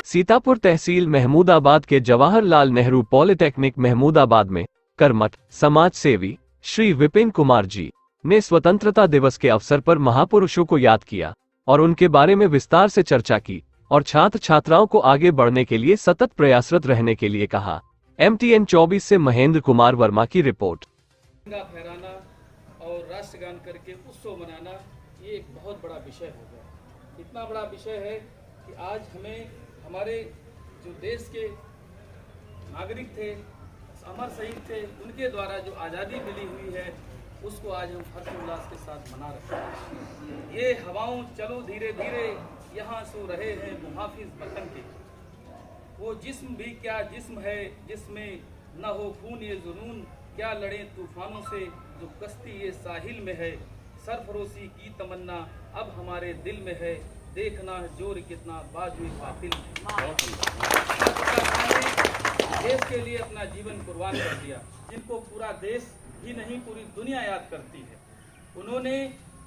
सीतापुर तहसील महमूदाबाद के जवाहरलाल नेहरू पॉलिटेक्निक महमूदाबाद में कर्मठ समाज सेवी श्री विपिन कुमार जी ने स्वतंत्रता दिवस के अवसर पर महापुरुषों को याद किया और उनके बारे में विस्तार से चर्चा की और छात्र छात्राओं को आगे बढ़ने के लिए सतत प्रयासरत रहने के लिए कहा। MTN 24 से महेंद्र कुमार वर्मा की रिपोर्ट। तिरंगा फहराना और राष्ट्रगान करके उत्सव मनाना ये एक बहुत बड़ा विषय हो गया। इतना बड़ा विषय है कि आज हमें हमारे जो देश के नागरिक थे, अमर शहीद थे, उनके द्वारा जो आज़ादी मिली हुई है उसको आज हम हर्षोल्लास के साथ मना रहे हैं। ये हवाओं चलो धीरे धीरे यहाँ सो रहे हैं मुहाफिज वतन के, वो जिस्म भी क्या जिस्म है जिसमें न हो खून ये जुनून, क्या लड़े तूफानों से जो कश्ती ये साहिल में है, सरफरोशी की तमन्ना अब हमारे दिल में है, देखना जोर कितना बाजुए कातिल देश के लिए अपना जीवन कुर्बान कर दिया, जिनको पूरा देश ही नहीं पूरी दुनिया याद करती है। उन्होंने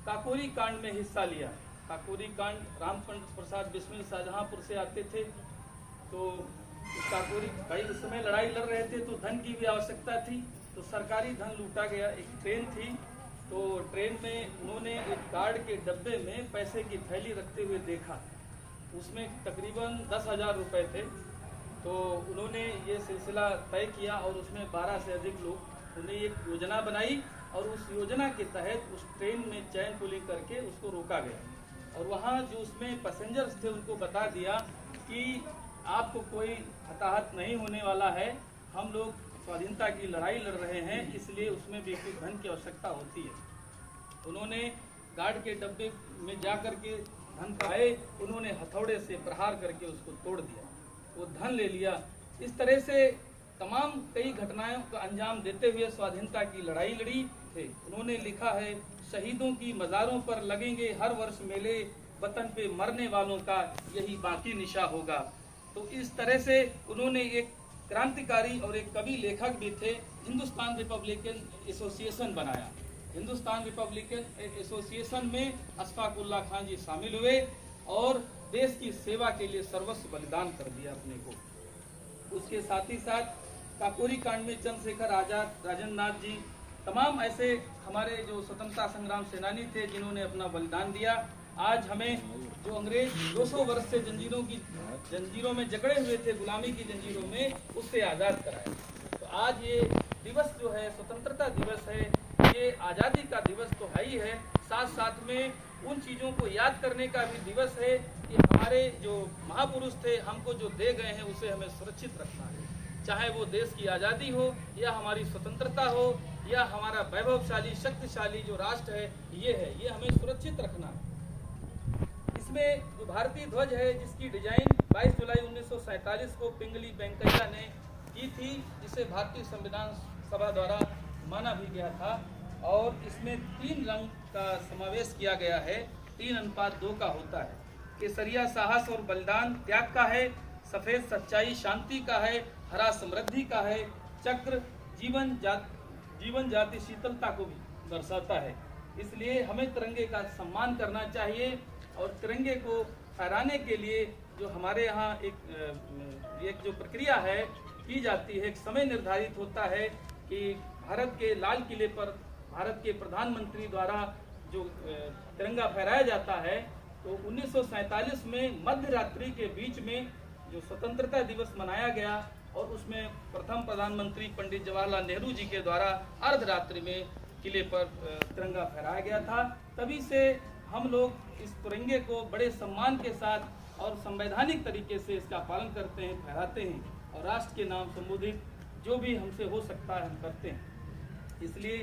काकोरी कांड में हिस्सा लिया। काकोरी कांड रामचंद्र प्रसाद बिस्मिल शाहजहांपुर से आते थे, तो काकोरी भाई उस समय लड़ाई लड़ रहे थे तो धन की भी आवश्यकता थी, तो सरकारी धन लूटा गया। एक ट्रेन थी, तो ट्रेन में उन्होंने एक गार्ड के डब्बे में पैसे की थैली रखते हुए देखा, उसमें तकरीबन 10,000 रुपये थे। तो उन्होंने ये सिलसिला तय किया और उसमें 12 से अधिक लोग उन्हें एक योजना बनाई और उस योजना के तहत उस ट्रेन में चैन पुलिंग करके उसको रोका गया और वहाँ जो उसमें पैसेंजर्स थे उनको बता दिया कि आपको कोई हताहत नहीं होने वाला है, हम लोग स्वाधीनता की लड़ाई लड़ रहे हैं, इसलिए उसमें भी कुछ धन की आवश्यकता होती है। उन्होंने गार्ड के डब्बे में जा कर के धन पाए, उन्होंने हथौड़े से प्रहार करके उसको तोड़ दिया, वो धन ले लिया। इस तरह से तमाम कई घटनाओं का अंजाम देते हुए स्वाधीनता की लड़ाई लड़ी थे। उन्होंने लिखा है, शहीदों की मज़ारों पर लगेंगे हर वर्ष मेले, वतन पे मरने वालों का यही बाकी निशा होगा। तो इस तरह से उन्होंने एक क्रांतिकारी और एक कवि लेखक भी थे। हिंदुस्तान रिपब्लिकन एसोसिएशन बनाया। हिंदुस्तान रिपब्लिकन एसोसिएशन में अशफाक उल्लाह खान जी शामिल हुए और देश की सेवा के लिए सर्वस्व बलिदान कर दिया अपने को। उसके साथ ही साथ काकोरी कांड में चंद्रशेखर आजाद, राजेंद्र नाथ जी, तमाम ऐसे हमारे जो स्वतंत्रता संग्राम सेनानी थे जिन्होंने अपना बलिदान दिया। आज हमें जो अंग्रेज 200 वर्ष से जंजीरों में जकड़े हुए थे, गुलामी की जंजीरों में, उससे आज़ाद कराया। तो आज ये दिवस जो है स्वतंत्रता दिवस है, ये आज़ादी का दिवस तो है ही है, साथ साथ में उन चीज़ों को याद करने का भी दिवस है कि हमारे जो महापुरुष थे हमको जो दे गए हैं उसे हमें सुरक्षित रखना है। चाहे वो देश की आज़ादी हो या हमारी स्वतंत्रता हो या हमारा वैभवशाली शक्तिशाली जो राष्ट्र है, ये हमें सुरक्षित रखना है। इसमें जो भारतीय ध्वज है जिसकी डिजाइन 22 जुलाई 1947 को पिंगली वेंकैया ने की थी, जिसे भारतीय संविधान सभा द्वारा माना भी गया था, और इसमें 3 रंग का समावेश किया गया है, 3:2 का होता है। केसरिया साहस और बलिदान त्याग का है, सफ़ेद सच्चाई शांति का है, हरा समृद्धि का है, चक्र जीवन जाति शीतलता को भी दर्शाता है। इसलिए हमें तिरंगे का सम्मान करना चाहिए और तिरंगे को फहराने के लिए जो हमारे यहाँ एक जो प्रक्रिया है की जाती है, एक समय निर्धारित होता है कि भारत के लाल किले पर भारत के प्रधानमंत्री द्वारा जो तिरंगा फहराया जाता है, तो 1947 में मध्य रात्रि के बीच में जो स्वतंत्रता दिवस मनाया गया और उसमें प्रथम प्रधानमंत्री पंडित जवाहरलाल नेहरू जी के द्वारा अर्धरात्रि में किले पर तिरंगा फहराया गया था। तभी से हम लोग इस तिरंगे को बड़े सम्मान के साथ और संवैधानिक तरीके से इसका पालन करते हैं, फहराते हैं और राष्ट्र के नाम संबोधित जो भी हमसे हो सकता है हम करते हैं। इसलिए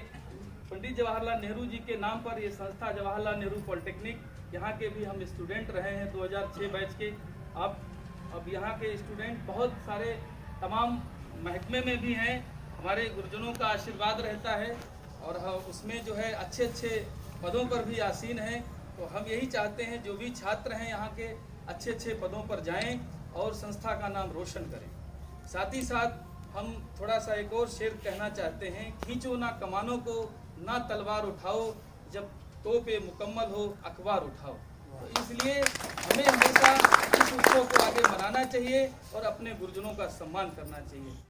पंडित जवाहरलाल नेहरू जी के नाम पर ये संस्था जवाहरलाल नेहरू पॉलिटेक्निक, यहाँ के भी हम स्टूडेंट रहे हैं 2006 बैच के। अब यहाँ के स्टूडेंट बहुत सारे तमाम महकमे में भी हैं, हमारे गुरुजनों का आशीर्वाद रहता है और उसमें जो है अच्छे अच्छे पदों पर भी आसीन हैं। तो हम यही चाहते हैं जो भी छात्र हैं यहाँ के, अच्छे अच्छे पदों पर जाएं और संस्था का नाम रोशन करें। साथ ही साथ हम थोड़ा सा एक और शेर कहना चाहते हैं, खींचो ना कमानों को, ना तलवार उठाओ, जब तोपे मुकम्मल हो अखबार उठाओ। तो इसलिए हमें हमेशा इस उत्सव को आगे मनाना चाहिए और अपने गुरुजनों का सम्मान करना चाहिए।